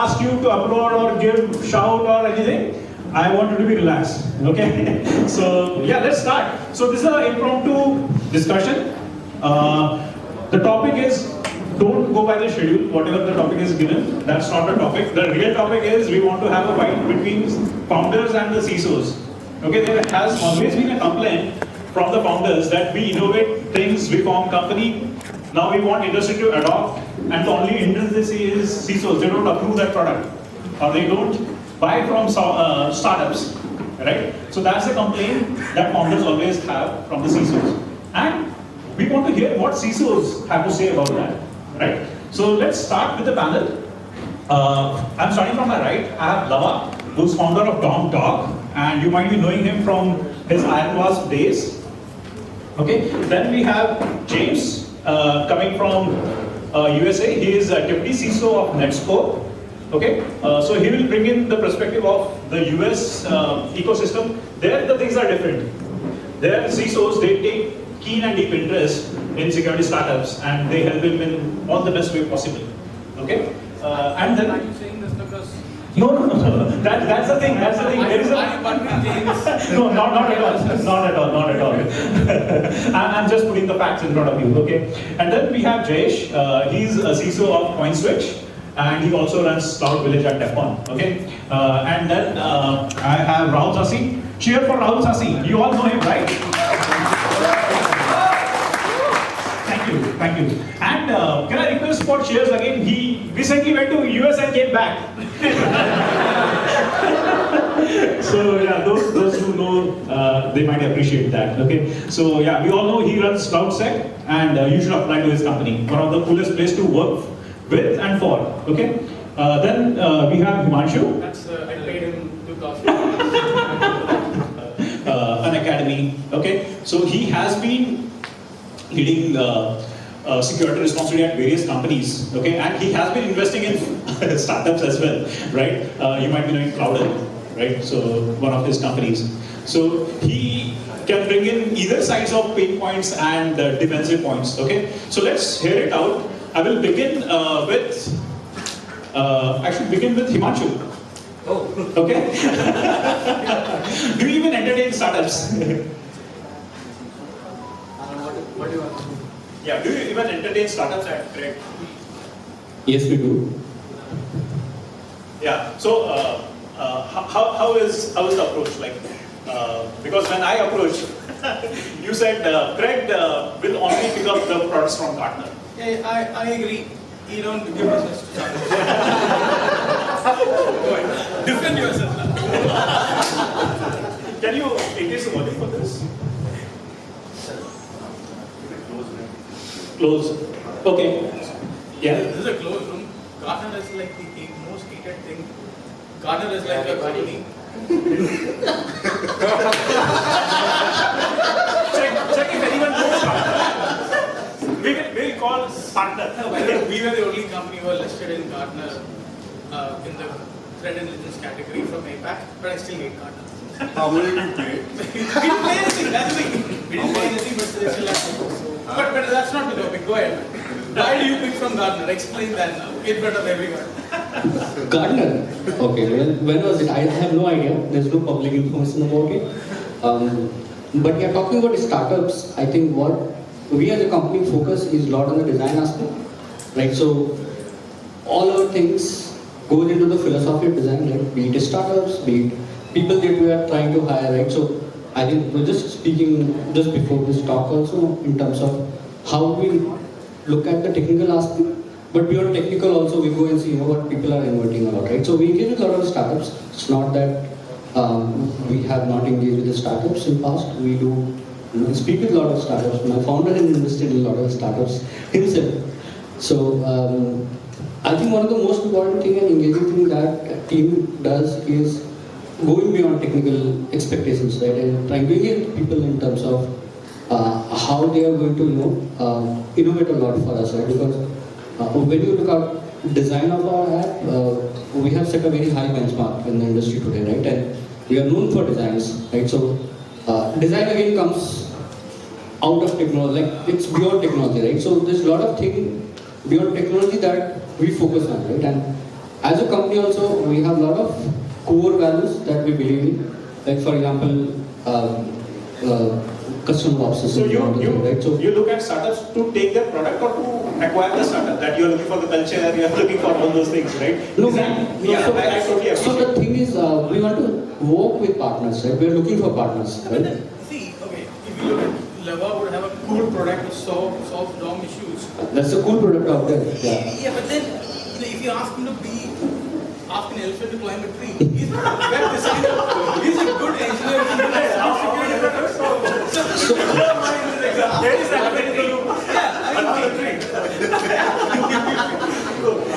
ask you to upload or give shout or anything. I want you to be relaxed, okay? So yeah, let's start. So this is an impromptu discussion. The topic is, don't go by the schedule, whatever the topic is given, that's not the topic. The real topic is, we want to have a fight between founders and the CISOs. Okay, there has always been a complaint from the founders that we innovate things, we form company, now we want industry to adopt, and the only hindrance they see is CISOs. They don't approve that product, or they don't buy from startups, right? So that's the complaint that founders always have from the CISOs. And we want to hear what CISOs have to say about that, right? So let's start with the panel. I'm starting from my right. I have Lava, who's founder of Dom Talk, and you might be knowing him from his Iron Wasp days. Okay. Then we have James, coming from USA. He is a deputy CISO of Netskope. Okay. So he will bring in the perspective of the US ecosystem. There the things are different. There CISOs, they take keen and deep interest in security startups, and they help him in all the best way possible. Okay. And then, are you saying this because? No. That's the thing. That's the thing. There is no, not at all. I'm just putting the facts in front of you. Okay. And then we have Jayesh. He's a CISO of CoinSwitch, and he also runs Cloud Village at Teflon. Okay. And then I have Rahul Sasi. Cheer for Rahul Sasi. You all know him, right? Thank you. And can I request for cheers again? He recently went to US and came back. So yeah, those who know, they might appreciate that. Okay. So yeah, we all know he runs CloudSEK, and you should apply to his company. One of the coolest place to work with and for. Okay. Then we have Himanshu. That's I paid him 2,000. Unacademy. Okay. So he has been leading security responsibility at various companies, okay, and he has been investing in startups as well, right? You might be knowing CloudSEK, right? So one of his companies. So he can bring in either sides of pain points and defensive points, okay? So let's hear it out. I will begin I should begin with Himanshu. Oh. Okay. Do you even entertain startups? What do you want? Yeah, do you even entertain startups at Cred? Yes, we do. Yeah. So, how is the approach like? Because when I approached, you said Cred will only pick up the products from Gartner. Yeah, I agree. You don't give business to startups. Defend yourself now. Can you increase the volume for this? Close. Okay. Yeah. This is a closed room. Gartner is like the most hated thing. Gartner is like a company. check if anyone knows Gartner. We will call partner. We were the only company who were listed in Gartner in the threat intelligence category from APAC, but I still hate Gartner. How many did you play? We didn't play anything, that's the thing. We didn't play anything, but they still have. But that's not the topic, go ahead. Why do you pick from Gartner? Explain that now, in front of everyone. Gartner? Okay, well, when was it? I have no idea. There's no public information about it. But yeah, talking about startups, I think what we as a company focus is a lot on the design aspect, right? So all our things goes into the philosophy of design, right? Be it startups, be it people that we are trying to hire, right? So I think we're just speaking just before this talk also in terms of how we look at the technical aspect, but beyond technical also we go and see what people are innovating about, right? So we engage with a lot of startups. It's not that we have not engaged with the startups in past. We do speak with a lot of startups. My founder has invested in a lot of startups himself. So I think one of the most important thing and engaging thing that a team does is going beyond technical expectations, right, and trying to engage people in terms of how they are going to innovate a lot for us, right? Because when you look at design of our app, we have set a very high benchmark in the industry today, right? And we are known for designs, right? So design again comes out of technology, like it's beyond technology, right? So there's a lot of things beyond technology that we focus on, right? And as a company also, we have a lot of core values that we believe in. Like for example, customer obsession. So right? So you look at startups to take their product or to acquire the startup, that you're looking for the culture, you're looking for all those things, right? no, Yeah, so, I totally appreciate. so the thing is, we want to work with partners, right? We're looking for partners, But right? then, see, okay, if you look at Lava would have a cool product which solves DOM issues. That's a cool product out there. Yeah. Yeah, but then if you ask him to ask an elephant to climb a tree, he's not a web designer. He's a good engineer.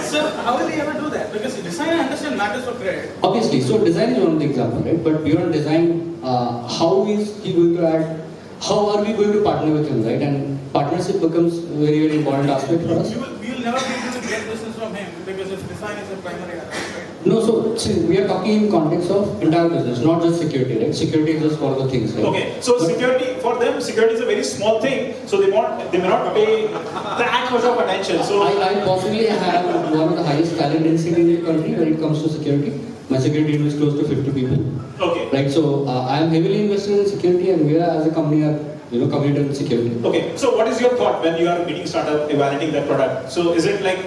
So how will he ever do that? Because design, I understand, matters for Cred. Obviously, so design is one of the example, right? But beyond design, how is he going to add? How are we going to partner with him, right? And partnership becomes a very, very important aspect for us. You will never be able to get business from him because if design is the primary aspect, right? No, so see, we are talking in context of entire business, not just security, right? Security is just one of the things, right? Okay, so security, for them, security is a very small thing, so they may not pay that much of attention. So I possibly have one of the highest talent density in the country when it comes to security. My security team is close to 50 people. okay. Right, so I am heavily invested in security, and we are as a company are committed in security. Okay, so what is your thought when you are meeting startup, evaluating their product? So is it like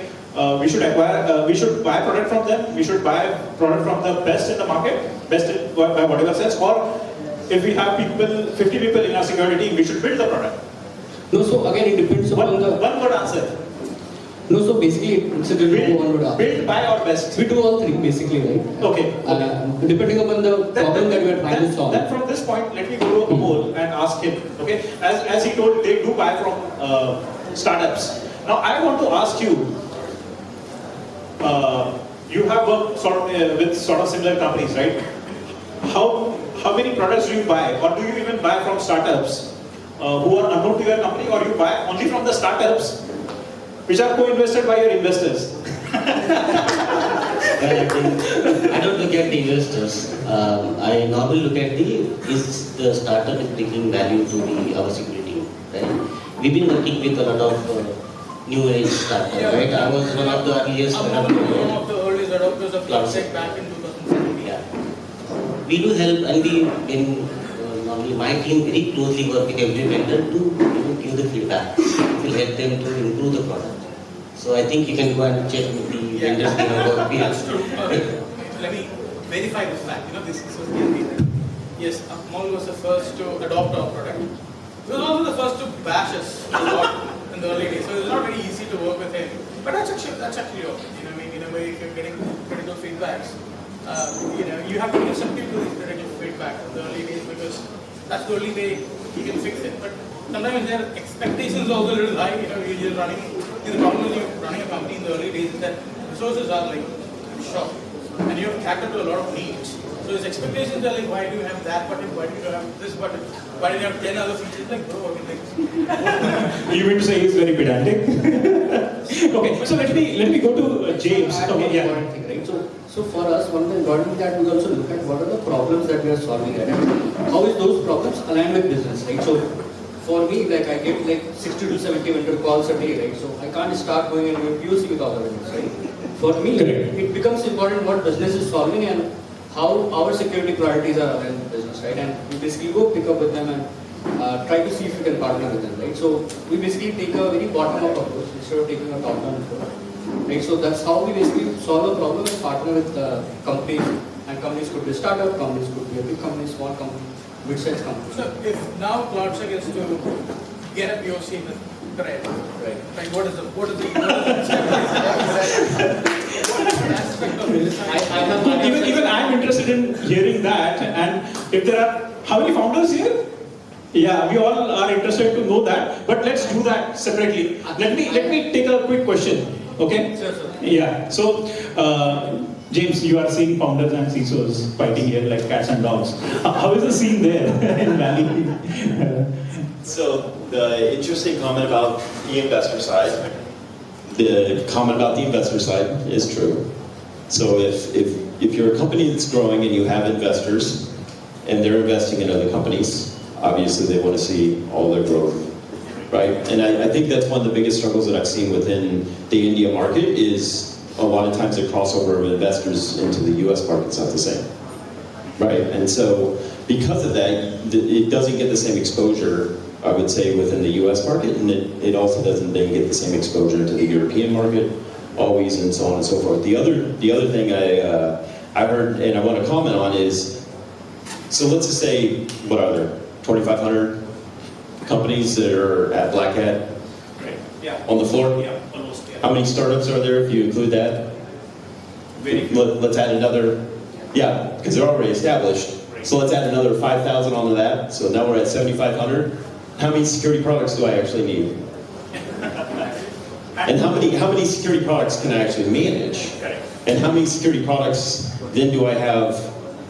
we should buy product from them, we should buy product from the best in the market, best in, by whatever sense, or if we have 50 people in our security team, we should build the product? No, so again, it depends One upon the. word answer. No, so basically, it's a good one would ask. Build, buy, or best? We do all three, basically, right? Okay. Depending upon the problem that we are trying to solve. Then from this point, let me go to Amol and ask him. Okay, as he told, they do buy from startups. Now I want to ask you. You have worked with sort of similar companies, right? How many products do you buy, or do you even buy from startups who are unknown to your company, or you buy only from the startups which are co-invested by your investors? Well, I don't look at the investors. I normally look at is the startup is bringing value to our security, right? We've been working with a lot of new age startups, right? I was one of the earliest. I'm one of the earliest adopters of CloudSEK back in 2017. Yeah. We do help, and normally my team very closely work with every vendor to give the feedback. Will help them to improve the product. So I think you can go and check with the vendors. That's true. Let me verify this fact. This was the yes, Amol was the first to adopt our product. He was also the first to bash us a lot in the early days. So it was not very easy to work with him. But that's actually okay. In a way, if you're getting critical feedbacks, you have to be receptive to these critical feedback in the early days because that's the only way you can fix it. But sometimes their expectations are also a little high. You're running. The problem when you're running a company in the early days is that resources are like short, and you have to cater to a lot of needs. So his expectations are like, why do you have that button? Why do you have this button? Why do you have 10 other features? Like, bro, You mean to say he's very pedantic? Okay, so let me go to James. Okay, yeah. Right? So for us, one of the important thing that we also look at what are the problems that we are solving, right? And how is those problems aligned with business, right? So for me, like I get like 60 to 70 vendor calls a day, right? So I can't start going and doing POC with all the vendors, right? For me, it becomes important what business is solving and how our security priorities are aligned with business, right? And we basically go pick up with them and try to see if we can partner with them, right? So we basically take a very bottom-up approach instead of taking a top-down approach, right? So that's how we basically solve a problem and partner with companies. And companies could be startup, companies could be a big company, small company, mid-sized company. So if now CloudSEK is to get a POC with Cred, right? Like what is the aspect of design? Even I'm interested in hearing that. And if there are, how many founders here? Yeah, we all are interested to know that. But let's do that separately. Let me take a quick question. Okay? Sure, sir. Yeah. So, James, you are seeing founders and CISOs fighting here like cats and dogs. How is the scene there in Valley? So the interesting comment about the investor side, the comment about the investor side is true. So if you're a company that's growing and you have investors and they're investing in other companies, obviously they want to see all their growth, right? And I think that's one of the biggest struggles that I've seen within the India market is a lot of times the crossover of investors into the US market's not the same, right? And so because of that, it doesn't get the same exposure, I would say, within the US market, and it also doesn't then get the same exposure into the European market, always, and so on and so forth. The other thing I heard and I want to comment on is, so let's just say, what are there, 2,500 companies that are at Black Hat? Right. Yeah. On the floor? Yeah, almost. Yeah. How many startups are there if you include that? Very few. Let's add another, yeah, because they're already established. Right. So let's add another 5,000 onto that. So now we're at 7,500. How many security products do I actually need? And how many security products can I actually manage? And how many security products then do I have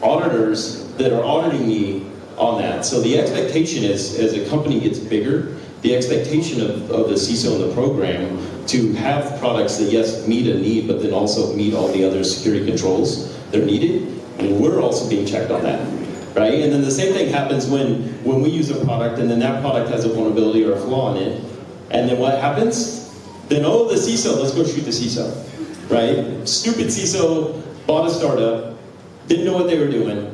auditors that are auditing me on that? So the expectation is, as a company gets bigger, the expectation of the CISO and the program to have products that, yes, meet a need, but then also meet all the other security controls that are needed. And we're also being checked on that, right? And then the same thing happens when we use a product and then that product has a vulnerability or a flaw in it. And then what happens? Then, oh, the CISO, let's go shoot the CISO, right? Stupid CISO bought a startup, didn't know what they were doing,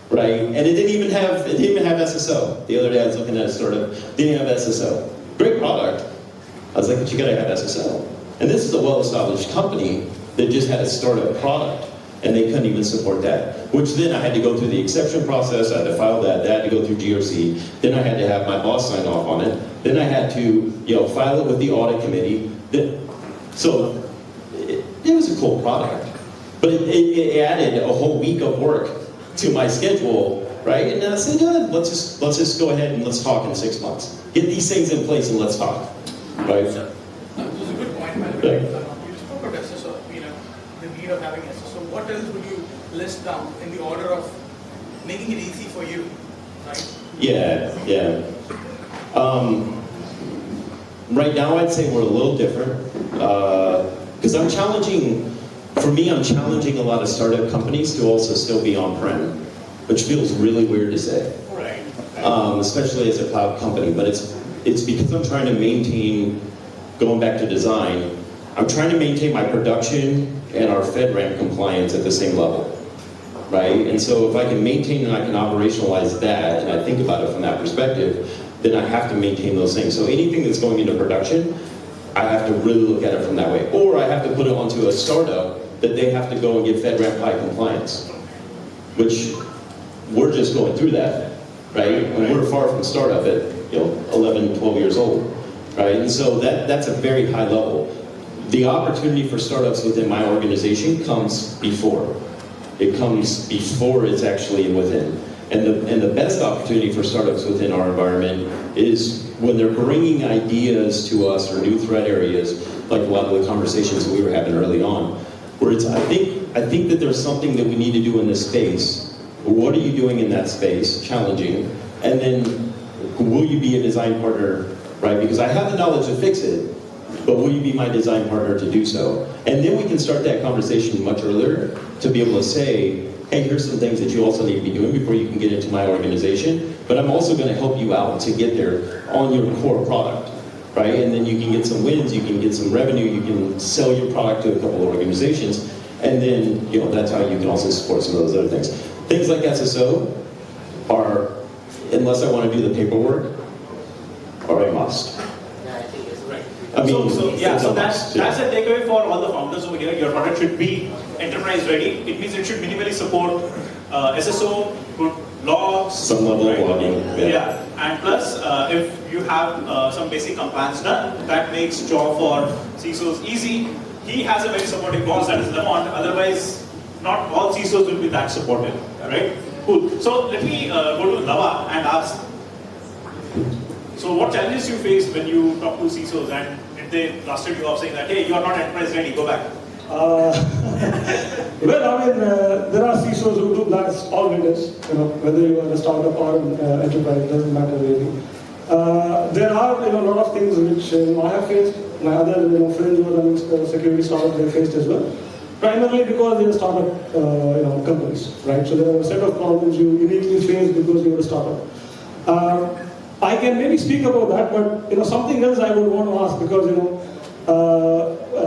right? And it didn't even have SSO. The other day I was looking at a startup, didn't have SSO. Great product. I was like, but you gotta have SSO. And this is a well-established company that just had a startup product, and they couldn't even support that. Which then I had to go through the exception process, I had to file that, had to go through GRC, then I had to have my boss sign off on it, then I had to, file it with the audit committee. So it was a cool product, but it added a whole week of work to my schedule, right? And then I said, let's just go ahead and let's talk in 6 months. Get these things in place and let's talk, right? That was a good point, by the way. You spoke about SSO, the need of having SSO. What else would you list down in the order of making it easy for you, right? Yeah. Right now, I'd say we're a little different because I'm challenging a lot of startup companies to also still be on-prem, which feels really weird to say, Right. Especially as a cloud company. But it's because I'm trying to maintain, going back to design, I'm trying to maintain my production and our FedRAMP compliance at the same level, right? And so if I can maintain and I can operationalize that, and I think about it from that perspective, then I have to maintain those things. So anything that's going into production, I have to really look at it from that way. Or I have to put it onto a startup that they have to go and get FedRAMP high compliance, which we're just going through that, right? And we're far from startup at 11, 12 years old, right? And so that's a very high level. The opportunity for startups within my organization comes before. It comes before it's actually within. And the best opportunity for startups within our environment is when they're bringing ideas to us or new threat areas, like a lot of the conversations that we were having early on, where it's, I think that there's something that we need to do in this space. What are you doing in that space? Challenging. And then, will you be a design partner, right? Because I have the knowledge to fix it, but will you be my design partner to do so? And then we can start that conversation much earlier to be able to say, hey, here's some things that you also need to be doing before you can get into my organization, but I'm also going to help you out to get there on your core product, right? And then you can get some wins, you can get some revenue, you can sell your product to a couple of organizations, and then, that's how you can also support some of those other things. Things like SSO are, unless I want to do the paperwork, are a must. I mean, so that's a takeaway for all the founders over here. Your product should be enterprise ready. It means it should minimally support SSO, good logs, some level of logging. Yeah, and plus if you have some basic compliance done, that makes job for CISOs easy. He has a very supportive boss, that is Lamont. Otherwise, not all CISOs will be that supportive, right? Cool. So let me go to Lava and ask. So what challenges you faced when you talk to CISOs, and did they blasted you off saying that, hey, you are not enterprise ready, go back? Well, I mean, there are CISOs who do blast all vendors, whether you are a startup or enterprise, it doesn't matter really. There are a lot of things which I have faced, my other friends who are running security startups, they faced as well. Primarily because they are startup companies, right? So there are a set of problems you uniquely face because you are a startup. I can maybe speak about that, but something else I would want to ask, because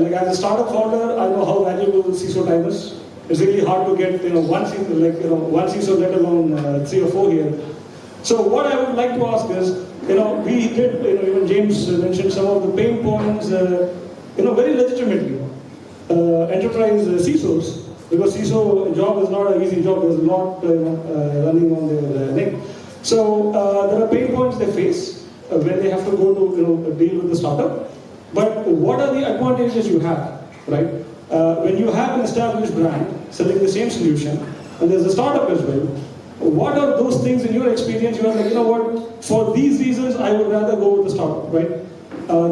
like as a startup founder, I know how valuable CISO time is. It's really hard to get one CISO, let alone 3 or 4 here. So what I would like to ask is, we did, even James mentioned some of the pain points, very legitimately. Enterprise CISOs, because CISO job is not an easy job. There's a lot running on their neck. So there are pain points they face when they have to go to deal with the startup. But what are the advantages you have, right? When you have an established brand selling the same solution, and there's a startup as well, what are those things in your experience you are like, what, for these reasons I would rather go with the startup, right?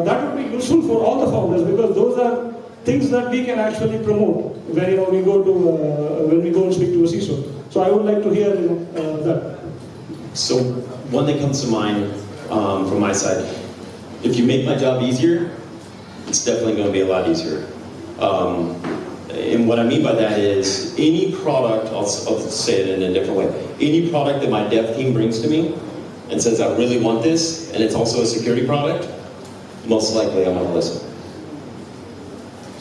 That would be useful for all the founders, because those are things that we can actually promote when we go and speak to a CISO. So I would like to hear that. So one that comes to mind from my side, if you make my job easier, it's definitely going to be a lot easier. And what I mean by that is any product, I'll say it in a different way, any product that my dev team brings to me and says I really want this, and it's also a security product, most likely I'm going to listen.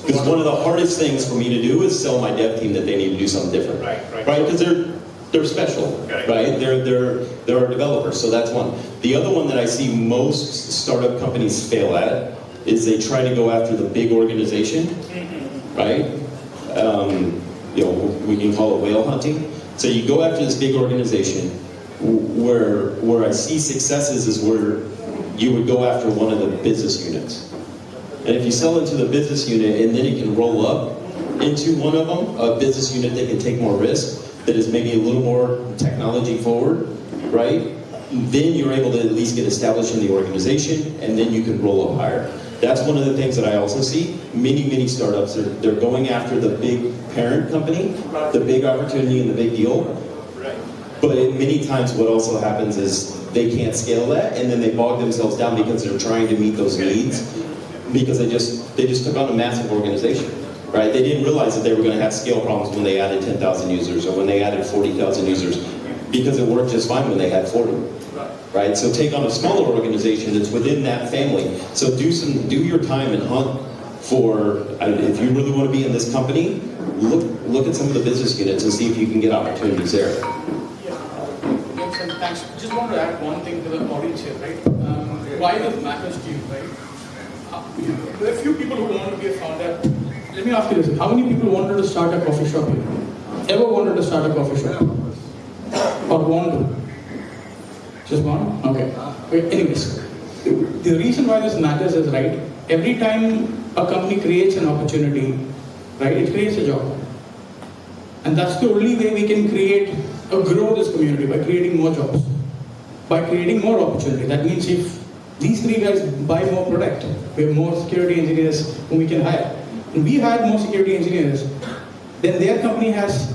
Because one of the hardest things for me to do is sell my dev team that they need to do something different. Right? Because they're special, right? They're our developers, so that's one. The other one that I see most startup companies fail at is they try to go after the big organization, right? We can call it whale hunting. So you go after this big organization. Where I see successes is where you would go after one of the business units. And if you sell into the business unit and then it can roll up into one of them, a business unit that can take more risk, that is maybe a little more technology forward, right? Then you're able to at least get established in the organization, and then you can roll up higher. That's one of the things that I also see. Many startups, they're going after the big parent company, the big opportunity and the big deal. But many times what also happens is they can't scale that, and then they bog themselves down because they're trying to meet those needs, because they just took on a massive organization, right? They didn't realize that they were going to have scale problems when they added 10,000 users or when they added 40,000 users, because it worked just fine when they had 40. Right? So take on a smaller organization that's within that family. So do your time and hunt for, if you really want to be in this company, look at some of the business units and see if you can get opportunities there. Yeah, thanks. Just want to add one thing to the audience here, right? Why this matters to you, right? There are a few people who want to be a founder. Let me ask you this: how many people wanted to start a coffee shop here? Ever wanted to start a coffee shop? Or want to? Just one? Okay. Anyways, the reason why this matters is, right, every time a company creates an opportunity, right, it creates a job. And that's the only way we can create or grow this community, by creating more jobs, by creating more opportunity. That means if these 3 guys buy more product, we have more security engineers whom we can hire. And we hire more security engineers, then their company has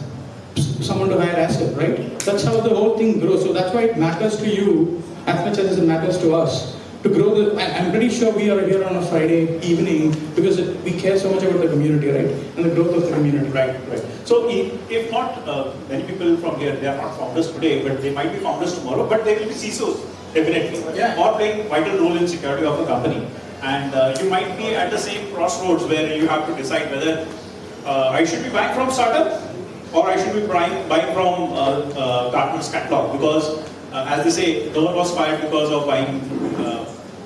someone to hire as well, right? That's how the whole thing grows. So that's why it matters to you as much as it matters to us to grow the. I'm pretty sure we are here on a Friday evening because we care so much about the community, right? And the growth of the community. Right. So if not many people from here, they are not founders today, but they might be founders tomorrow, but they will be CISOs, definitely. Yeah. Or playing vital role in security of a company. And you might be at the same crossroads where you have to decide whether I should be buying from startup or I should be buying from Gartner's catalog, because as they say, no one was fired because of buying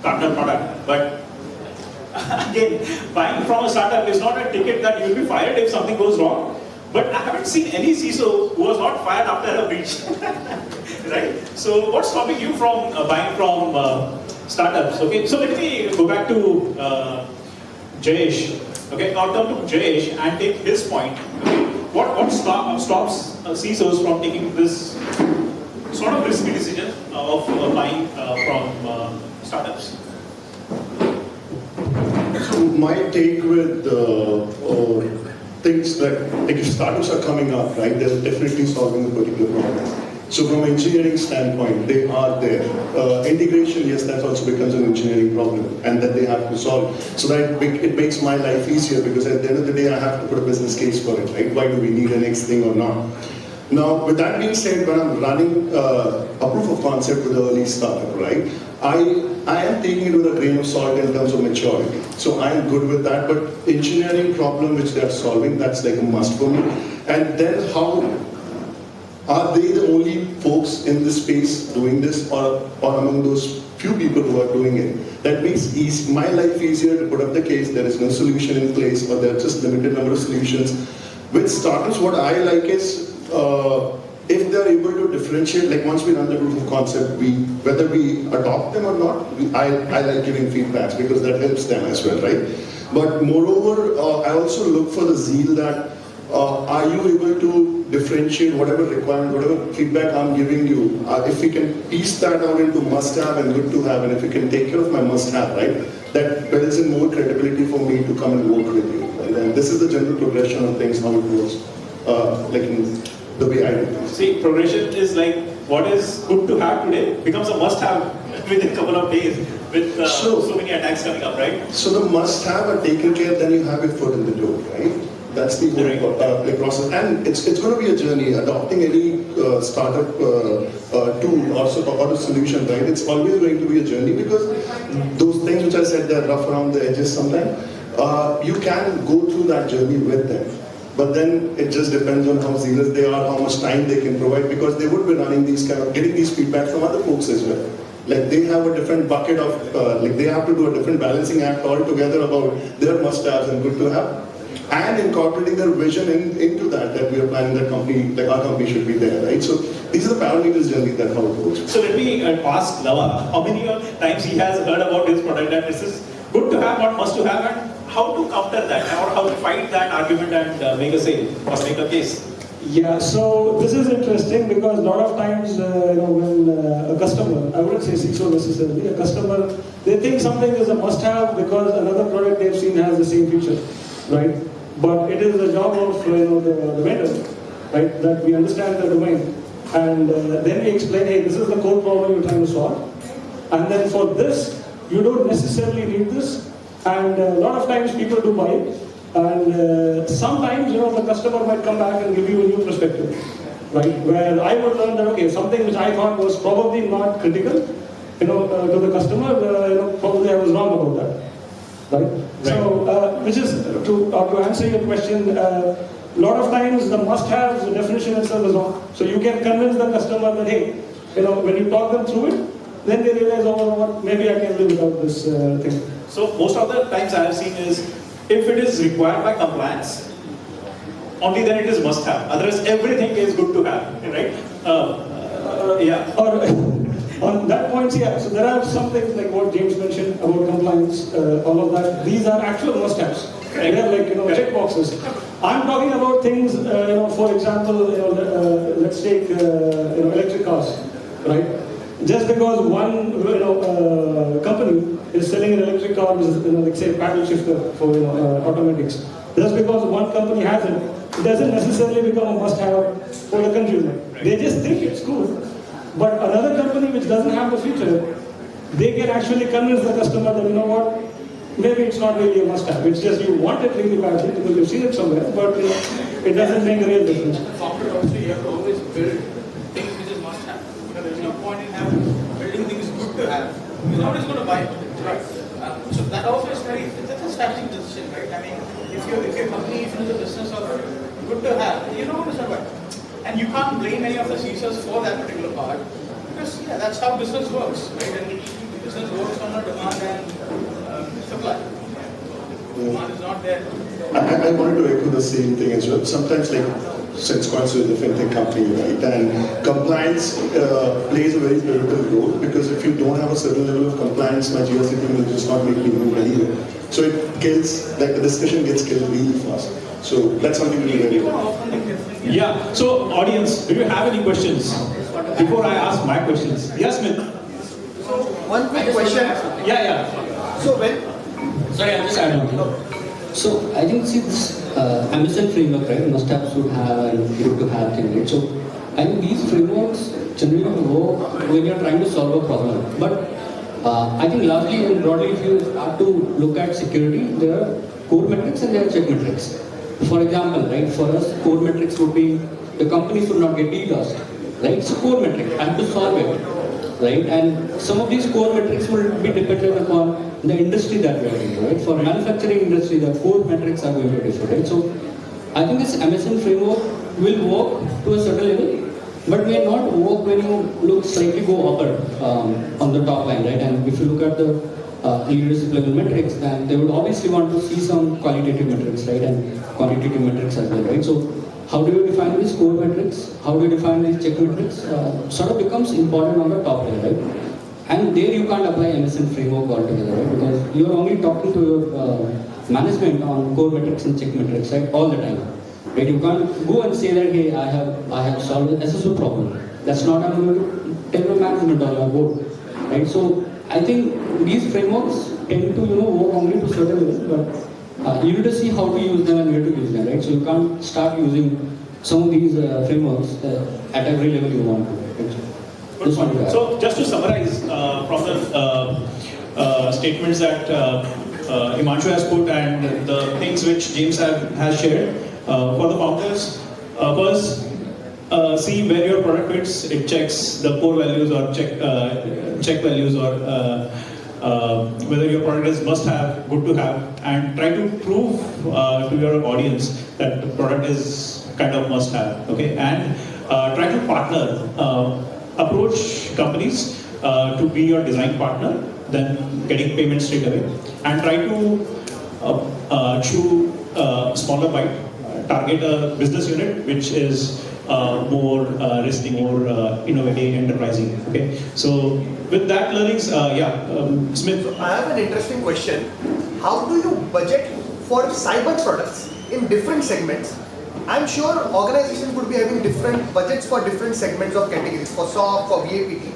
Gartner product. But again, buying from a startup is not a ticket that you will be fired if something goes wrong. But I haven't seen any CISO who was not fired after a breach. Right? So what's stopping you from buying from startups? Okay, so let me go back to Jayesh. Okay, now turn to Jayesh and take his point. Okay, what stops CISOs from taking this sort of risky decision of buying from startups? So my take with things that, like if startups are coming up, right, they're definitely solving a particular problem. So from an engineering standpoint, they are there. Integration, yes, that also becomes an engineering problem, and that they have to solve. So that it makes my life easier, because at the end of the day, I have to put a business case for it, right? Why do we need a next thing or not? Now, with that being said, when I'm running a proof of concept with an early startup, right, I am taking it with a grain of salt in terms of maturity. So I am good with that, but engineering problem which they are solving, that's like a must for me. And then how are they the only folks in this space doing this, or among those few people who are doing it? That makes my life easier to put up the case. There is no solution in place, or there are just limited number of solutions. With startups, what I like is if they're able to differentiate, like once we run the proof of concept, whether we adopt them or not, I like giving feedbacks because that helps them as well, right? But moreover, I also look for the zeal that are you able to differentiate whatever requirement, whatever feedback I'm giving you, if we can piece that out into must-have and good to have, and if we can take care of my must-have, right, that builds in more credibility for me to come and work with you. Right? And this is the general progression of things, how it works, like in the way I do things. See, progression is like what is good to have today becomes a must-have within a couple of days with so many attacks coming up, right? So the must-have are taken care, then you have your foot in the door, right? That's the whole process, and it's going to be a journey. Adopting any startup tool or a solution, right? It's always going to be a journey because those things which I said, they're rough around the edges sometimes. You can go through that journey with them, but then it just depends on how zealous they are, how much time they can provide, because they would be running these kind of getting these feedback from other folks as well. Like they have a different bucket of like they have to do a different balancing act altogether about their must-haves and good to have. And incorporating their vision into that we are planning that company, like our company should be there, right? So these are the parameters generally that how it works. So let me ask Lava, how many times he has heard about his product and this is good to have, not must to have, and how to counter that, or how to fight that argument and make a sale or make a case? Yeah, so this is interesting because a lot of times, when a customer, I wouldn't say CISO necessarily, a customer, they think something is a must-have because another product they've seen has the same feature, right? But it is the job of the vendor, right, that we understand the domain, and then we explain, hey, this is the core problem you're trying to solve, and then for this, you don't necessarily need this, and a lot of times people do buy it, and sometimes the customer might come back and give you a new perspective, right, where I would learn that, okay, something which I thought was probably not critical, to the customer, probably I was wrong about that. Right? So, which is, to answer your question, a lot of times the must-haves, the definition itself is wrong. So you can convince the customer that, hey, when you talk them through it, then they realize, oh, what, maybe I can live without this thing. So most of the times I have seen is, if it is required by compliance, only then it is must-have. Otherwise, everything is good to have, right? Yeah. Or, on that point, yeah, so there are some things like what James mentioned about compliance, all of that. These are actual must-haves. They are like, check boxes. I'm talking about things, for example, let's take, electric cars, right? Just because one, company is selling an electric car, like say paddle shifter for, automatics. Just because one company has it doesn't necessarily become a must-have for the consumer. They just think it's cool. But another company which doesn't have the feature, they can actually convince the customer that, what, maybe it's not really a must-have. It's just you want it really badly because you've seen it somewhere, but it doesn't make a real difference. Founder also, you have to always build things which is must-have. There's no point in building things good to have. You're always going to buy it, right? So that also is that's a strategic decision, right? I mean, if your company is in the business of good to have, you're not going to survive. And you can't blame any of the CISOs for that particular part, because that's how business works, right? And business works on a demand and supply. Demand is not there. I wanted to echo the same thing as well. Sometimes, like, since CoinSwitch is a fintech company, right, and compliance plays a very pivotal role, because if you don't have a certain level of compliance, my GRC team will just not make me move anywhere. So it kills, like the discussion gets killed really fast. So that's something to be very Yeah, so audience, do you have any questions before I ask my questions? Yes, Smith? So, one quick question. Yeah. So, when Sorry, I'm just adding on. So I think this Amazon framework, right, must-have, should have, and good to have thing, right? So I think these frameworks generally work when you're trying to solve a problem. But I think largely and broadly, if you start to look at security, there are core metrics and there are check metrics. For example, right, for us, core metrics would be the company should not get DDoSed, right? It's a core metric. I have to solve it, right? And some of these core metrics will be dependent upon the industry that we are in, right? For manufacturing industry, the core metrics are going to differ, right? So I think this MSN framework will work to a certain level, but may not work when you look slightly go upper on the top line, right? And if you look at the leadership level metrics, then they would obviously want to see some qualitative metrics, right? And quantitative metrics as well, right? So how do you define these core metrics? How do you define these check metrics? Sort of becomes important on the top line, right? And there you can't apply MSN framework altogether, right? Because you're only talking to your management on core metrics and check metrics, right? All the time, right? You can't go and say that, hey, I have solved an SSO problem. That's not I'm going to tell your management or your board, right? So I think these frameworks tend to work only to certain levels, but you need to see how to use them and where to use them, right? So you can't start using some of these frameworks at every level you want to. Right? So just to summarize from the statements that Himanshu has put and the things which James has shared, for the founders, first see where your product fits. It checks the core values or check values or whether your product is must have, good to have, and try to prove to your audience that the product is kind of must have. Okay, and try to partner. Approach companies to be your design partner, then getting payment straight away, and try to chew smaller bite, target a business unit which is more risky, more innovative, enterprising. Okay, so with that learnings, Smith. I have an interesting question. How do you budget for cyber products in different segments? I'm sure organizations would be having different budgets for different segments of categories, for SOC, for VAPT.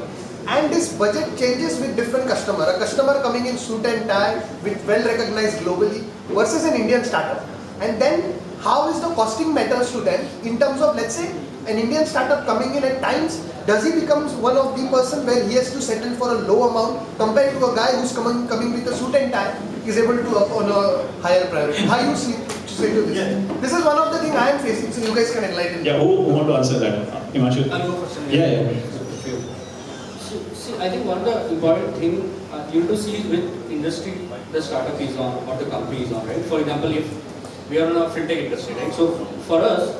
And this budget changes with different customer. A customer coming in suit and tie, with well recognized globally, versus an Indian startup. And then how is the costing matters to them in terms of, let's say, an Indian startup coming in at times, does he becomes one of the person where he has to settle for a low amount compared to a guy who's coming with a suit and tie, is able to up on a higher priority. How you see to this? Yeah. This is one of the things I am facing, so you guys can enlighten me. Yeah, who want to answer that? Himanshu? I'll go first. Yeah. So, see, I think one of the important thing you have to see is which industry the startup is on or the company is on, right? For example, if we are in a fintech industry, right? So for us,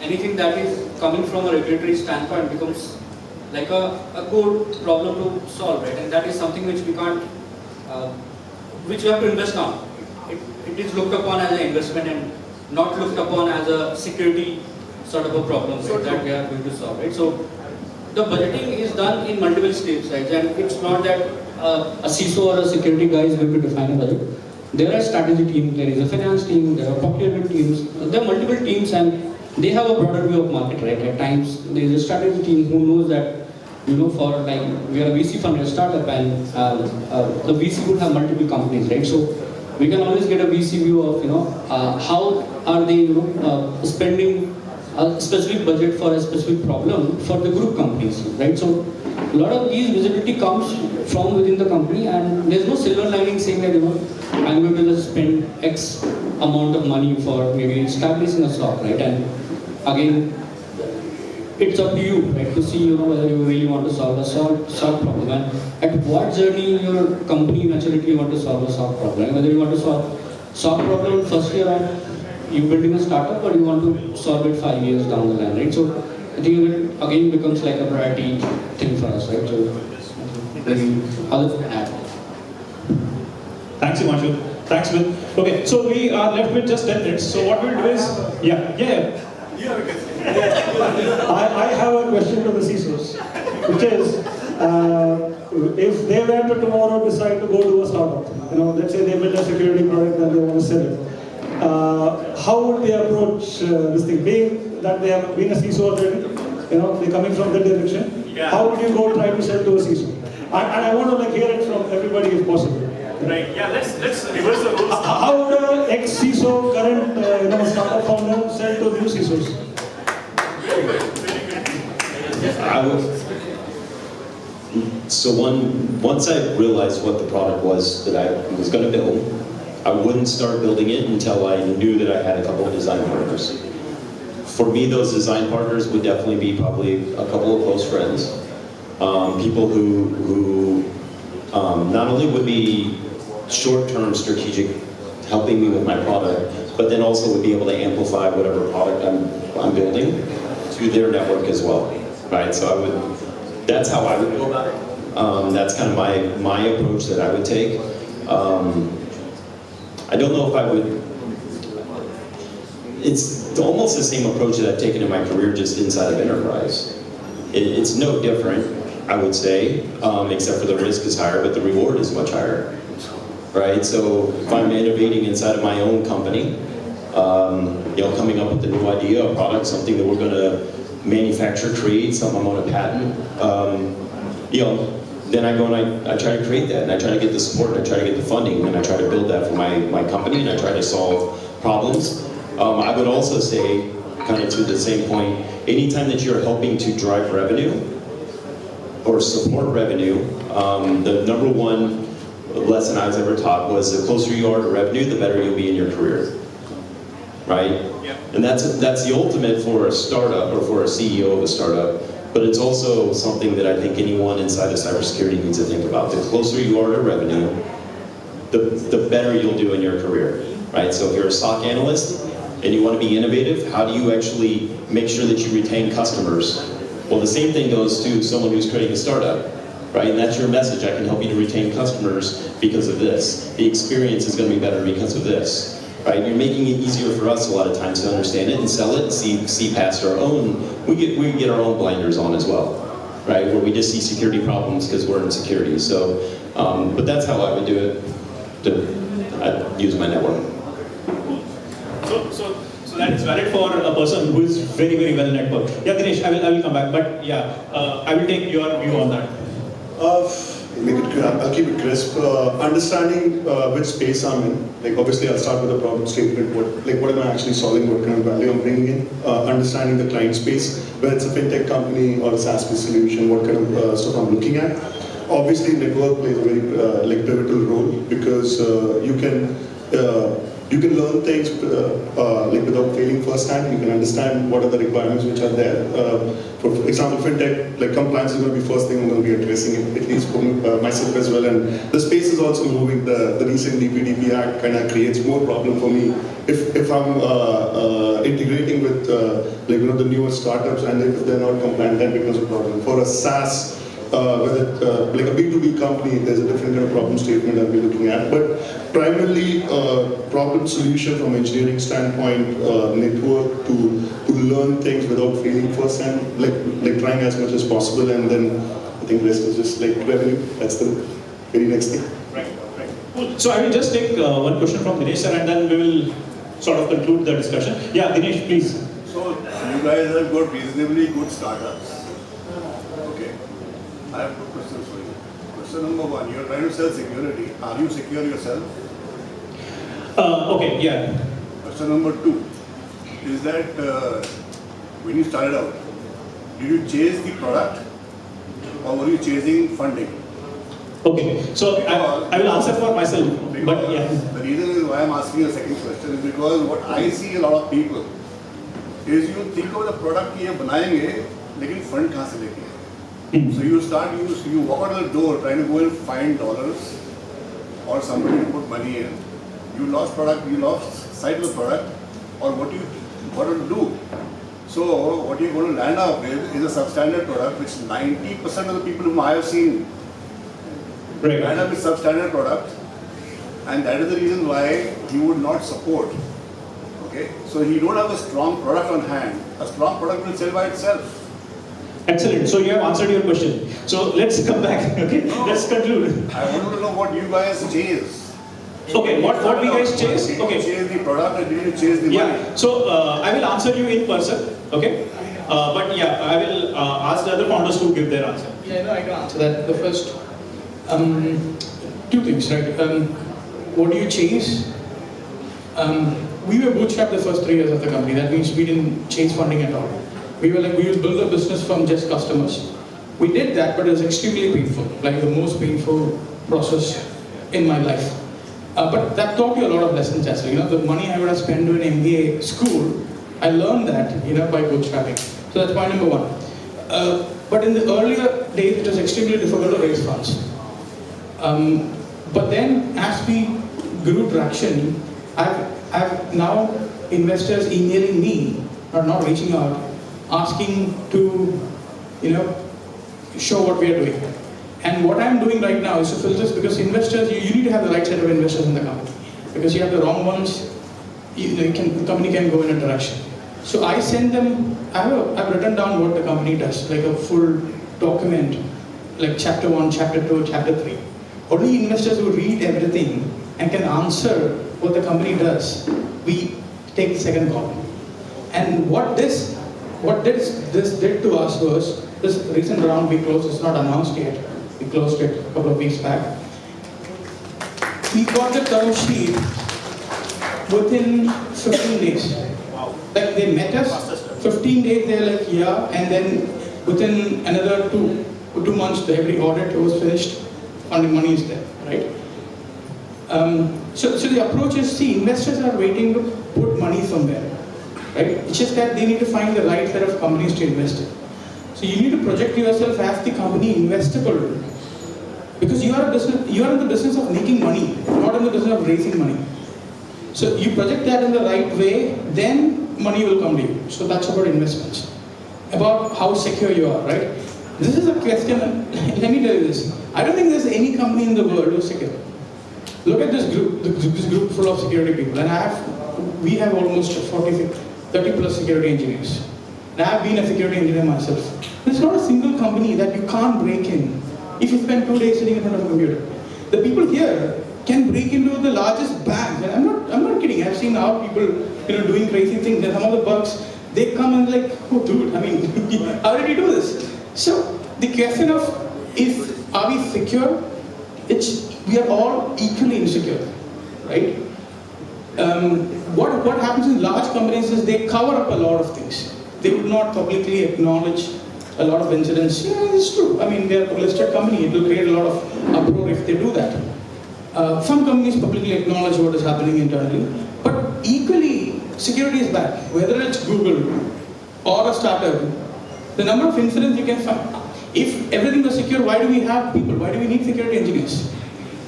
anything that is coming from a regulatory standpoint becomes like a core problem to solve, right? And that is something which we can't, which you have to invest on. It is looked upon as an investment and not looked upon as a security sort of a problem, right, that we are going to solve, right? So the budgeting is done in multiple steps, right? And it's not that a CISO or a security guy is going to define a budget. There are strategy teams, there is a finance team, there are procurement teams, there are multiple teams and they have a broader view of market, right? At times there is a strategy team who knows that, for like, we are a VC funded startup and the VC would have multiple companies, right? So we can always get a VC view of, how are they, spending a specific budget for a specific problem for the group companies, right? So a lot of these visibility comes from within the company and there's no silver lining saying that, I'm going to just spend X amount of money for maybe establishing a stock, right? And again, it's up to you, right, to see whether you really want to solve a SOC problem and at what journey in your company maturity you want to solve a SOC problem. Whether you want to solve SOC problem first year of you building a startup or you want to solve it 5 years down the line, right? So I think it again becomes like a priority thing for us, right? So other than that. Thanks, Himanshu. Thanks, Will. Okay, so we are left with just 10 minutes. So what we'll do is, I have a question to the CISOs, which is, if they were to tomorrow decide to go to a startup, let's say they build a security product and they want to sell it, how would they approach this thing? Being that they have been a CISO already, they're coming from that direction, how would you go try to sell to a CISO? And I want to hear it from everybody if possible. Right, let's reverse the rules. How would an ex-CISO, current startup founder sell to new CISOs? Once I realized what the product was that I was going to build, I wouldn't start building it until I knew that I had a couple of design partners. For me, those design partners would definitely be probably a couple of close friends. People who not only would be short-term strategic, helping me with my product, but then also would be able to amplify whatever product I'm building to their network as well, right? So that's how I would go about it. That's kind of my approach that I would take. I don't know if I would. It's almost the same approach that I've taken in my career, just inside of enterprise. It's no different, I would say, except for the risk is higher, but the reward is much higher, right? So if I'm innovating inside of my own company, coming up with a new idea, a product, something that we're going to manufacture, create, something I'm going to patent, then I go and I try to create that, and I try to get the support, and I try to get the funding, and I try to build that for my company, and I try to solve problems. I would also say, kind of to the same point, anytime that you're helping to drive revenue or support revenue, the number one lesson I was ever taught was the closer you are to revenue, the better you'll be in your career, right? Yeah. And that's the ultimate for a startup or for a CEO of a startup, but it's also something that I think anyone inside of cybersecurity needs to think about. The closer you are to revenue, the better you'll do in your career, right? So if you're a SOC analyst, and you want to be innovative, how do you actually make sure that you retain customers? Well, the same thing goes to someone who's creating a startup, right? And that's your message. I can help you to retain customers because of this. The experience is going to be better because of this, right? You're making it easier for us a lot of times to understand it and sell it and see past our own. We get our own blinders on as well, right? Where we just see security problems because we're in security. So, but that's how I would do it. I'd use my network. So that is valid for a person who is very, very well networked. Yeah, Dinesh, I will come back, but yeah, I will take your view on that. I'll keep it crisp. Understanding which space I'm in. Like obviously, I'll start with a problem statement. What am I actually solving? What kind of value I'm bringing in? Understanding the client space, whether it's a fintech company or a SaaS-based solution, what kind of stuff I'm looking at. Obviously, network plays a very pivotal role because you can learn things without failing firsthand. You can understand what are the requirements which are there. For example, fintech, compliance is going to be first thing I'm going to be addressing, at least for myself as well. And the space is also moving. The recent DPDP Act kind of creates more problem for me if I'm integrating with the newer startups, and if they're not compliant, that becomes a problem. For a SaaS, like a B2B company, there's a different kind of problem statement I'll be looking at. But primarily, problem solution from engineering standpoint, network to learn things without failing first, and like trying as much as possible, and then I think rest is just like revenue. That's the very next thing. Right. Cool. So I will just take one question from Dinesh sir, and then we will sort of conclude the discussion. Yeah, Dinesh, please. So you guys have got reasonably good startups. I have two questions for you. Question number one, you're trying to sell security. Are you secure yourself? Okay, yeah. Question number two is that when you started out, did you chase the product or were you chasing funding? Okay, so I will answer for myself, but yeah. The reason is why I'm asking a second question is because what I see a lot of people is you think of the product कि ये बनाएंगे, लेकिन fund कहाँ से लेंगे? So you walk out of the door trying to go and find dollars or somebody to put money in. You lost sight of the product, or what to do. So what you're going to land up with is a substandard product, which 90% of the people whom I have seen land up with substandard product, and that is the reason why you would not support. Okay, so you don't have a strong product on hand. A strong product will sell by itself. Excellent. So you have answered your question. So let's come back. Okay, let's conclude. I want to know what you guys chase. Okay, what we guys chase? Did Okay. you chase the product or did you chase the money? So I will answer you in person. Okay. But yeah, I will ask the other founders to give their answer. Yeah, no, I can answer that. The first, two things, right? What do you chase? We were bootstrapped the first 3 years of the company. That means we didn't chase funding at all. We were like, we will build a business from just customers. We did that, but it was extremely painful, like the most painful process in my life. But that taught me a lot of lessons as well. The money I would have spent in MBA school I learned that, by bootstrapping. So that's point number one. But in the earlier days, it was extremely difficult to raise funds. But then, as we grew traction, I've now investors emailing me, or not reaching out, asking to, show what we are doing. And what I'm doing right now is to filter this, because investors, you need to have the right set of investors in the company. Because you have the wrong ones, the company can go in a direction. So I send them, I've written down what the company does, like a full document, like chapter 1, chapter 2, chapter 3. Only investors who read everything and can answer what the company does, we take the second call. And what this did to us was, this recent round we closed, it's not announced yet, we closed it a couple of weeks back. We got the term sheet within 15 days. Like they met us, 15 days they're like, yeah, and then within another two months, every audit was finished, funding money is there, right? So the approach is, see, investors are waiting to put money somewhere, right? It's just that they need to find the right set of companies to invest in. So you need to project yourself as the company investable, because you are in the business of making money, not in the business of raising money. So you project that in the right way, then money will come to you. So that's about investments. About how secure you are, right? This is a question, let me tell you this. I don't think there's any company in the world who's secure. Look at this group full of security people, and we have almost 30 plus security engineers. And I've been a security engineer myself. There's not a single company that you can't break in if you spend 2 days sitting in front of a computer. The people here can break into the largest banks, and I'm not kidding. I've seen our people, doing crazy things, and some of the bugs, they come and like, oh dude, I mean, how did you do this? So the question of are we secure? We are all equally insecure, right? What happens in large companies is they cover up a lot of things. They would not publicly acknowledge a lot of incidents. Yeah, it's true. I mean, they're a listed company. It will create a lot of uproar if they do that. Some companies publicly acknowledge what is happening internally, but equally, security is bad. Whether it's Google or a startup, the number of incidents you can find. If everything was secure, why do we have people? Why do we need security engineers?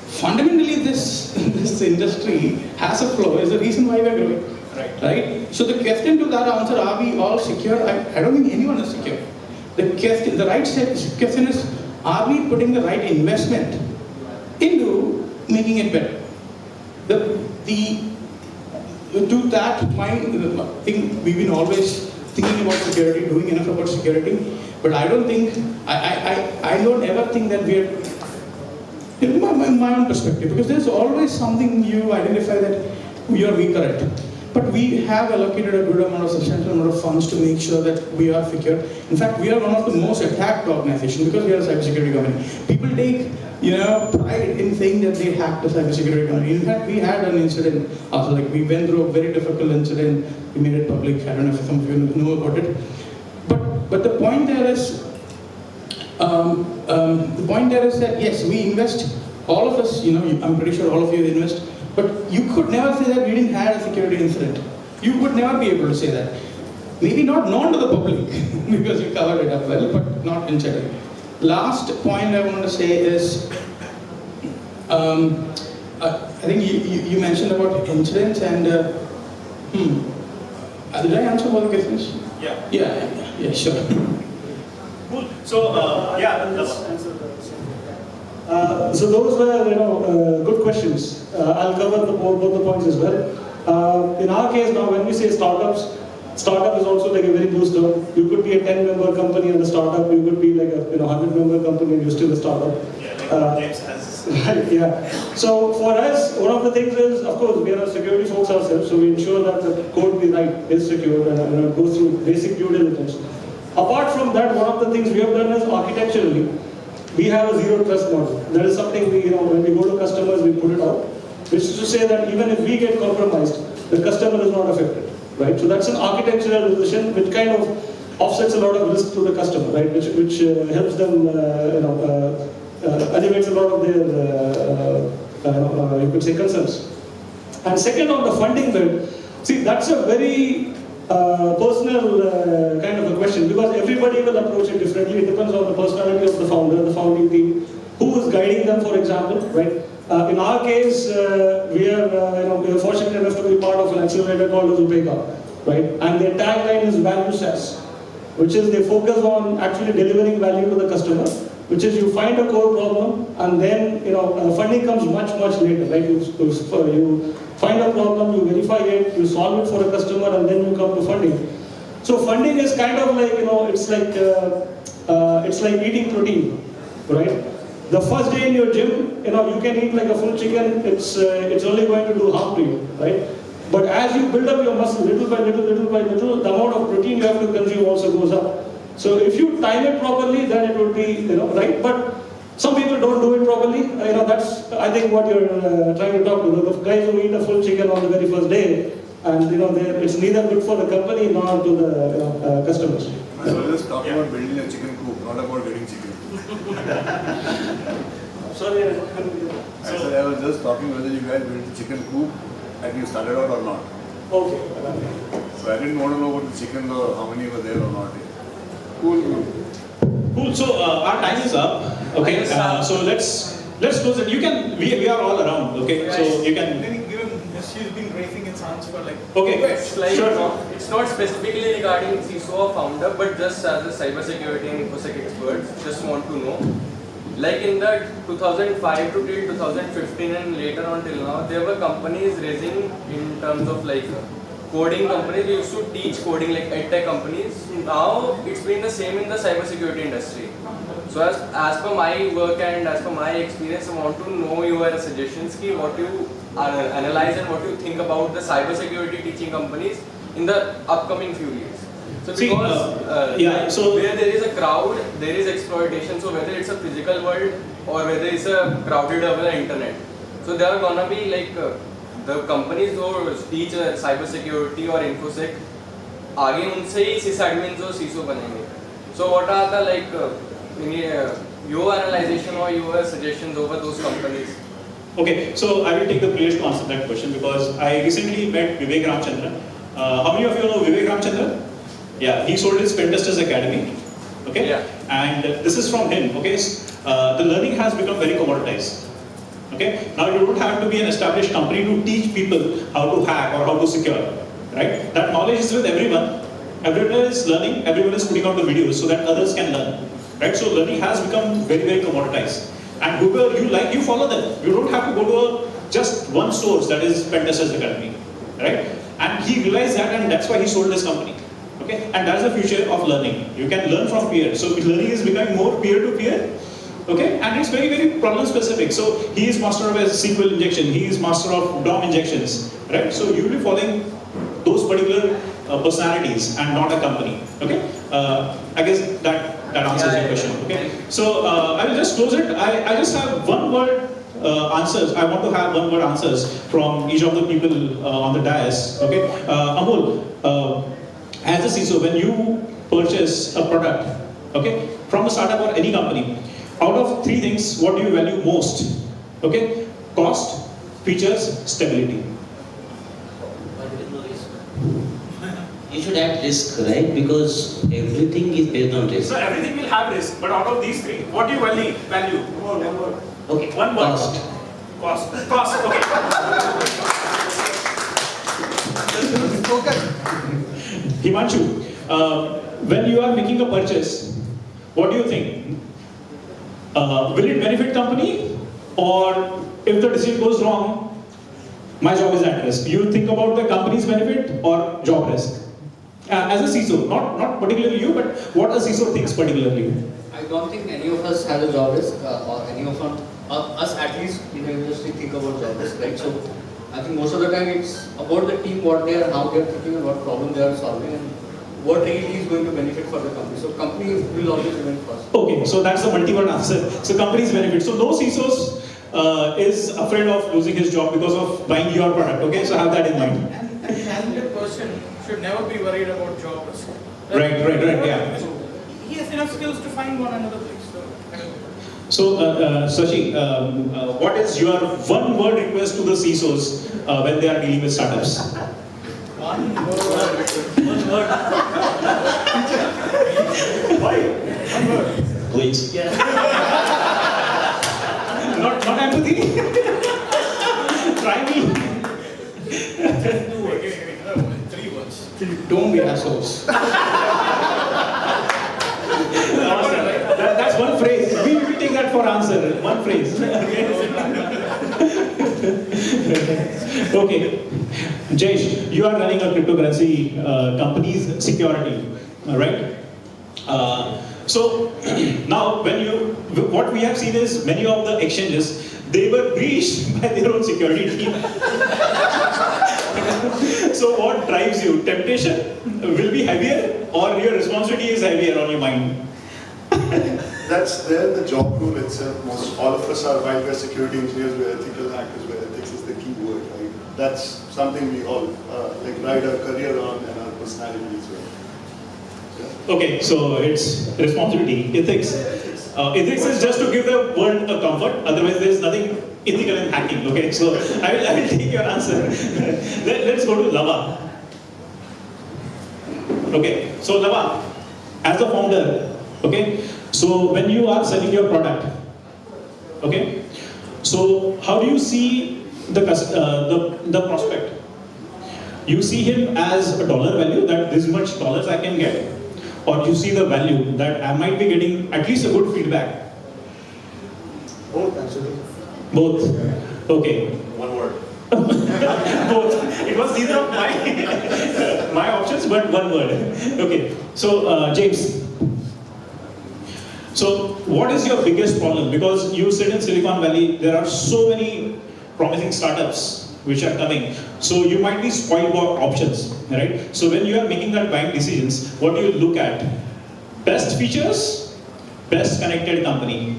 Fundamentally, this industry has a flaw. Is the reason why we are growing. Right? So the question to that answer, are we all secure? I don't think anyone is secure. The right question is, are we putting the right investment into making it better? To that point, I think we've been always thinking about security, doing enough about security, but I don't think, I don't ever think that we're, in my own perspective, because there's always something you identify that you're weaker at. But we have allocated a good amount of substantial amount of funds to make sure that we are secure. In fact, we are one of the most attacked organizations because we are a cybersecurity company. People take pride in saying that they hacked a cybersecurity company. In fact, we had an incident. We went through a very difficult incident. We made it public. I don't know if some of you know about it. But the point there is, that yes, we invest. All of us, I'm pretty sure all of you invest. But you could never say that we didn't have a security incident. You would never be able to say that. Maybe not known to the public, because you covered it up well, but not in general. Last point I want to say is, I think you mentioned about incidents and, did I answer all the questions? Yeah. Yeah, sure. Cool. So, let's answer So those were good questions. I'll cover both the points as well. In our case now, when we say startup is also like a very loose term. You could be a 10-member company and a startup. You could be like a 100-member company and you're still a startup. Yeah, like James has. Right, yeah. So for us, one of the things is, of course, we are security folks ourselves, so we ensure that the code we write is secure and goes through basic due diligence. Apart from that, one of the things we have done is architecturally, we have a zero trust model. That is something we, when we go to customers, we put it out, which is to say that even if we get compromised, the customer is not affected, right? So that's an architectural decision which kind of offsets a lot of risk to the customer, right? Which helps them, alleviates a lot of their, you could say, concerns. And second, on the funding bit, see, that's a very personal kind of a question, because everybody will approach it differently. It depends on the personality of the founder, the founding team, who is guiding them, for example, right? In our case, we are fortunate enough to be part of an accelerator called Uzbeka, right? And their tagline is value sales, which is they focus on actually delivering value to the customer, which is you find a core problem and then funding comes much later, right? You find a problem, you verify it, you solve it for a customer, and then you come to funding. So funding is kind of like it's like eating protein, right? The first day in your gym, you can eat like a full chicken. It's only going to do harm to you, right? But as you build up your muscle, little by little, the amount of protein you have to consume also goes up. So if you time it properly, then it would be, right? But some people don't do it properly. That's, I think, what you're trying to talk to. The guys who eat a full chicken on the very first day, and it's neither good for the company nor to the customers. I was just talking about building a chicken coop, not about getting chicken. Sorry. I said I was just talking whether you guys built a chicken coop and you started out or not. Okay. So I didn't want to know about the chickens or how many were there or not. Cool. Cool. So our time is up. Okay. So let's close it. You can. We are all around. Okay. So you can. Give him. She's been raising its hands for like. Okay. It's like it's not specifically regarding CISO or founder, but just as a cybersecurity and InfoSec experts, just want to know. Like in the 2005 to till 2015 and later on till now, there were companies raising in terms of like coding companies. We used to teach coding like edtech companies. Now it's been the same in the cybersecurity industry. So as per my work and as per my experience, I want to know your suggestions, ki what you analyze and what you think about the cybersecurity teaching companies in the upcoming few years. So because where there is a crowd, there is exploitation. So whether it's a physical world or whether it's a crowded over the internet. So there are gonna be like the companies who teach cybersecurity or InfoSec, आगे उनसे ही sysadmins और CISO बनेंगे. So what are the your analyzation or your suggestions over those companies? Okay, so I will take the privilege to answer that question because I recently met Vivek Ramchandra. How many of you know Vivek Ramchandra? Yeah, he sold his Pentesters Academy. Okay, yeah. And this is from him. Okay, the learning has become very commoditized. Okay, now you don't have to be an established company to teach people how to hack or how to secure. Right, that knowledge is with everyone. Everyone is learning. Everyone is putting out the videos so that others can learn. Right, so learning has become very commoditized. And whoever you like, you follow them. You don't have to go to just one source, that is Pentesters Academy, right? And he realized that, and that's why he sold his company. Okay, and that's the future of learning. You can learn from peers. So learning is becoming more peer-to-peer. Okay, and it's very problem specific. So he is master of SQL injection. He is master of DOM injections, right? So you will be following those particular personalities and not a company. Okay, I guess that answers your question. Okay, so I will just close it. I just have one word answers. I want to have one word answers from each of the people on the dais. Okay, Amol, as a CISO, when you purchase a product, okay, from a startup or any company, out of three things, what do you value most? Okay, cost, features, stability. You should add risk, right? Because everything is based on risk. So everything will have risk, but out of these three, what do you value? Okay. One word. Cost. Cost. Okay. Himanshu, when you are making a purchase, what do you think? Will it benefit company, or if the decision goes wrong, my job is at risk? You think about the company's benefit or job risk? As a CISO, not particularly you, but what a CISO thinks particularly. I don't think any of us has a job risk, or any of us at least in the industry think about job risk, right? So I think most of the time it's about the team, what they are, how they are thinking, and what problem they are solving, and what really is going to benefit for the company. So company will always remain first. Okay, so that's the multi-word answer. So companies benefit. So no CISOs is afraid of losing his job because of buying your product. Okay, so have that in mind. And the talented person should never be worried about job risk. Right, yeah. He has enough skills to find one another place. So, Sashi, what is your one-word request to the CISOs when they are dealing with startups? One word. word. Why? One word. Please. Not empathy. Try me. Okay, another one. 3 words. Don't be assholes. That's one phrase. We take that for answer. One phrase. Okay. Jayesh, you are running a cryptocurrency company's security, right? So now, what we have seen is many of the exchanges, they were breached by their own security team. So what drives you? Temptation will be heavier, or your responsibility is heavier on your mind? That's there, the job role itself. Most all of us are, while we're security engineers, we're ethical hackers, where ethics is the key word, right? That's something we all ride our career on and our personality as well. Okay, so it's responsibility, ethics. Ethics is just to give the world a comfort, otherwise there's nothing ethical in hacking, okay? So I will take your answer. Let's go to Lava. Okay, so Lava, as a founder, okay, so when you are selling your product, okay, so how do you see the prospect? You see him as a dollar value, that this much dollars I can get, or you see the value that I might be getting at least a good feedback? Both actually. Both. Okay. One word. Both. It was neither of my options, but one word. Okay. So James. So what is your biggest problem? Because you sit in Silicon Valley, there are so many promising startups which are coming. So you might be spoiled for options, right? So when you are making that buying decisions, what do you look at? Best features, best connected company.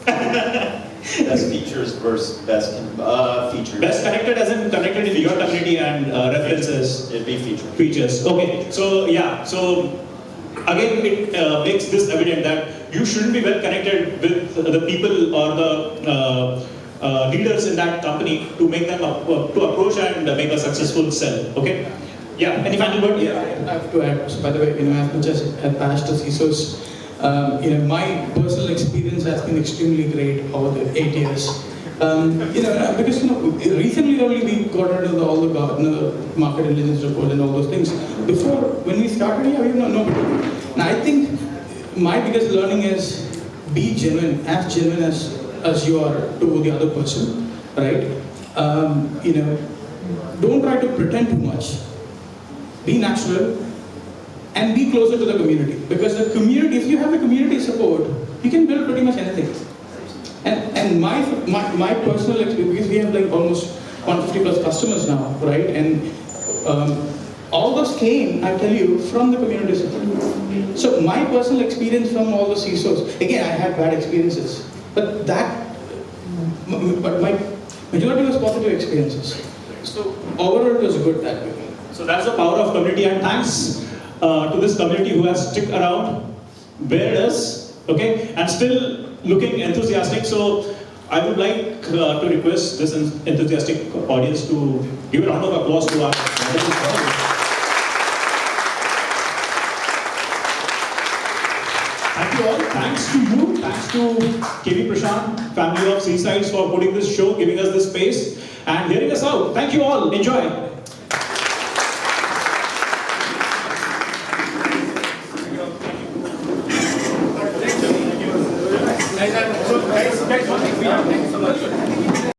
Best features versus best features. Best connected as in connected in your community and references. It'd be features. Features. Okay. So yeah. So again, it makes this evident that you shouldn't be well connected with the people or the leaders in that company to make them to approach and make a successful sell. Okay. Yeah. Any final word? Yeah, I have to add. So by the way, I've just passed the CISOs. My personal experience has been extremely great over the 8 years. Because recently only we got rid of all the Gartner market intelligence report and all those things. Before, when we started, we didn't know nobody. Now I think my biggest learning is be genuine as you are to the other person, right? Don't try to pretend too much. Be natural. And be closer to the community, because the community, if you have the community support, you can build pretty much anything. And my personal experience, because we have like almost 150 plus customers now, right? And all those came, I tell you, from the community support. So my personal experience from all the CISOs, again, I had bad experiences, but my majority was positive experiences. So overall, it was good that way. So that's the power of community, and thanks to this community who has stuck around, bared us, okay, and still looking enthusiastic. So I would like to request this enthusiastic audience to give a round of applause to our Thank you all. Thanks to you. Thanks to KV Prashant, family of Seasides, for putting this show, giving us this space, and hearing us out. Thank you all. Enjoy.